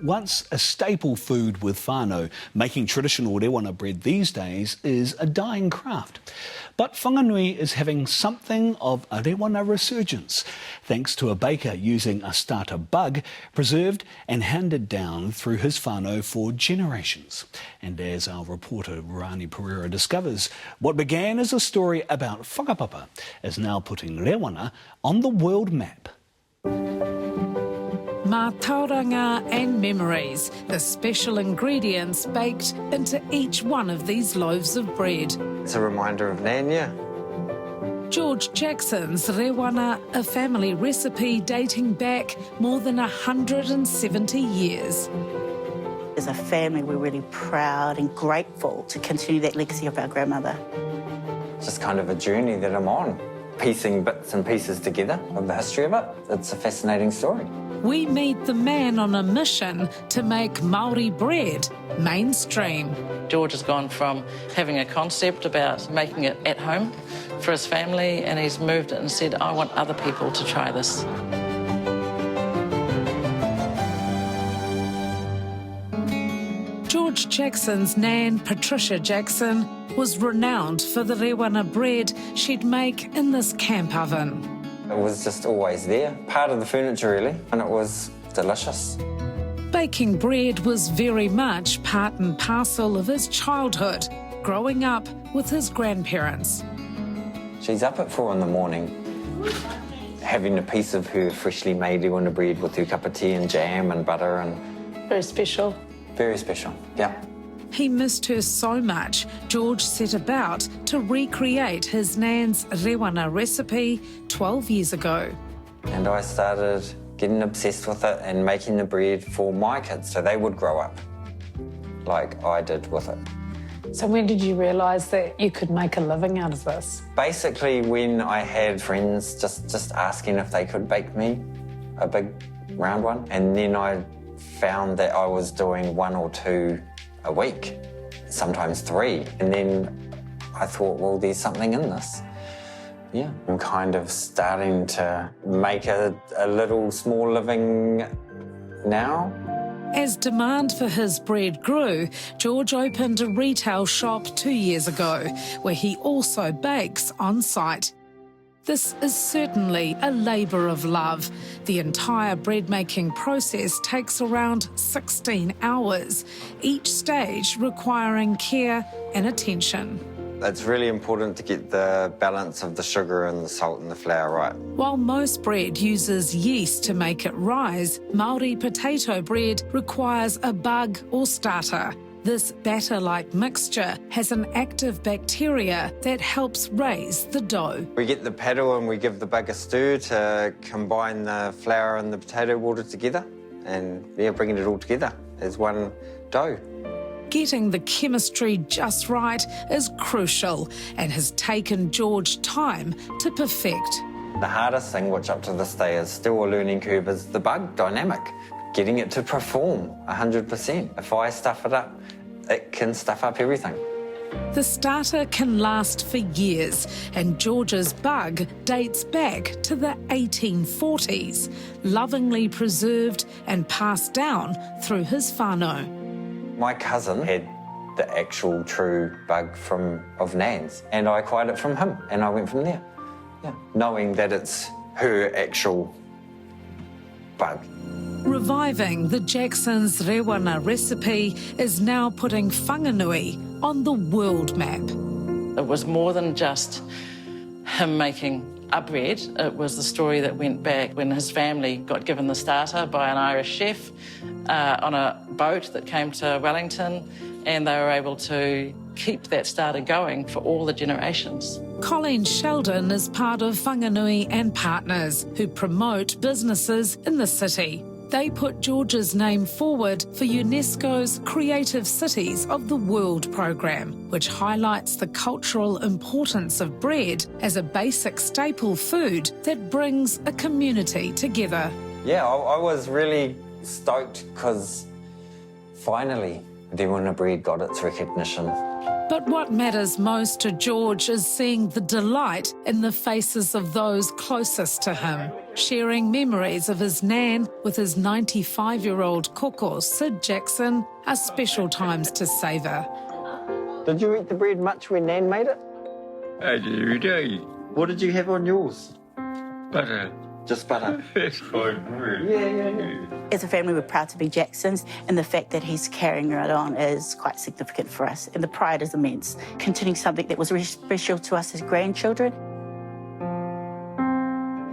Once a staple food with whānau, making traditional Rewana bread these days is a dying craft. But Whanganui is having something of a Rewana resurgence, thanks to a baker using a starter bug preserved and handed down through his whānau for generations. And as our reporter Rani Pereira discovers, what began as a story about whakapapa is now putting Rewana on the world map. Mātauranga and memories, the special ingredients baked into each one of these loaves of bread. It's a reminder of Nanya. George Jackson's Rewana, a family recipe dating back more than 170 years. As a family, we're really proud and grateful to continue that legacy of our grandmother. It's just kind of a journey that I'm on, piecing bits and pieces together of the history of it. It's a fascinating story. We meet the man on a mission to make Māori bread mainstream. George has gone from having a concept about making it at home for his family, and he's moved it and said, I want other people to try this. George Jackson's nan, Patricia Jackson, was renowned for the Rewana bread she'd make in this camp oven. It was just always there, part of the furniture really, and it was delicious. Baking bread was very much part and parcel of his childhood, growing up with his grandparents. She's up at 4 in the morning, having a piece of her freshly made Rewana bread with her cup of tea and jam and butter. And Very special. very special, yeah. He missed her so much, George set about to recreate his nan's Rewana recipe 12 years ago. And I started getting obsessed with it and making the bread for my kids so they would grow up like I did with it. So when did you realise that you could make a living out of this? Basically when I had friends just asking if they could bake me a big round one, and then I found that I was doing 1 or 2 a week, sometimes 3, and then I thought, well, there's something in this. Yeah, I'm kind of starting to make a little small living now. As demand for his bread grew, George opened a retail shop 2 years ago, where he also bakes on site. This is certainly a labour of love. The entire bread-making process takes around 16 hours, each stage requiring care and attention. It's really important to get the balance of the sugar and the salt and the flour right. While most bread uses yeast to make it rise, Māori potato bread requires a bug or starter. This batter-like mixture has an active bacteria that helps raise the dough. We get the paddle and we give the bug a stir to combine the flour and the potato water together, and bringing it all together as one dough. Getting the chemistry just right is crucial and has taken George time to perfect. The hardest thing, which up to this day is still a learning curve, is the bug dynamic. Getting it to perform 100%. If I stuff it up, it can stuff up everything. The starter can last for years, and George's bug dates back to the 1840s, lovingly preserved and passed down through his whānau. My cousin had the actual true bug of Nan's, and I acquired it from him, and I went from there. Yeah, knowing that it's her actual bug. Reviving the Jackson's Rewana recipe is now putting Whanganui on the world map. It was more than just him making a bread. It was the story that went back when his family got given the starter by an Irish chef on a boat that came to Wellington, and they were able to keep that starter going for all the generations. Colleen Sheldon is part of Whanganui and Partners, who promote businesses in the city. They put George's name forward for UNESCO's Creative Cities of the World program, which highlights the cultural importance of bread as a basic staple food that brings a community together. Yeah, I was really stoked because finally Rewana Bread got its recognition. But what matters most to George is seeing the delight in the faces of those closest to him, sharing memories of his nan with his 95-year-old koko, Sid Jackson, are special times to savour. Did you eat the bread much when Nan made it? I do every day. What did you have on yours? Butter. Just butter. That's quite good. Yeah. As a family, we're proud to be Jacksons, and the fact that he's carrying it on is quite significant for us, and the pride is immense. Continuing something that was really special to us as grandchildren.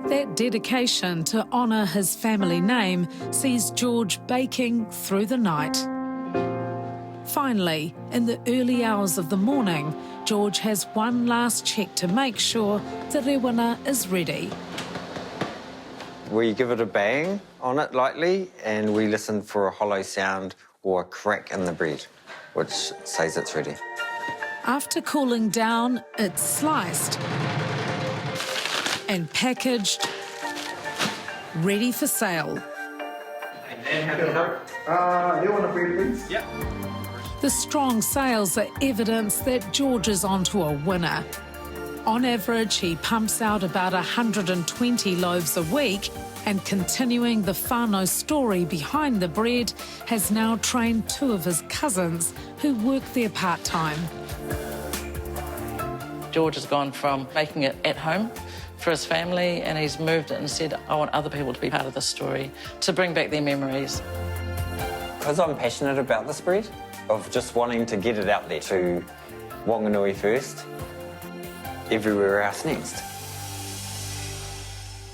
That dedication to honour his family name sees George baking through the night. Finally, in the early hours of the morning, George has one last check to make sure the rēwena is ready. We give it a bang on it lightly, and we listen for a hollow sound or a crack in the bread, which says it's ready. After cooling down, it's sliced and packaged, ready for sale. Rewana Bread, please. Yep. The strong sales are evidence that George is onto a winner. On average, he pumps out about 120 loaves a week, and continuing the whānau story behind the bread, has now trained 2 of his cousins who work there part-time. George has gone from making it at home for his family, and he's moved it and said, I want other people to be part of this story, to bring back their memories. Because I'm passionate about this bread, of just wanting to get it out there to Whanganui first, everywhere else next.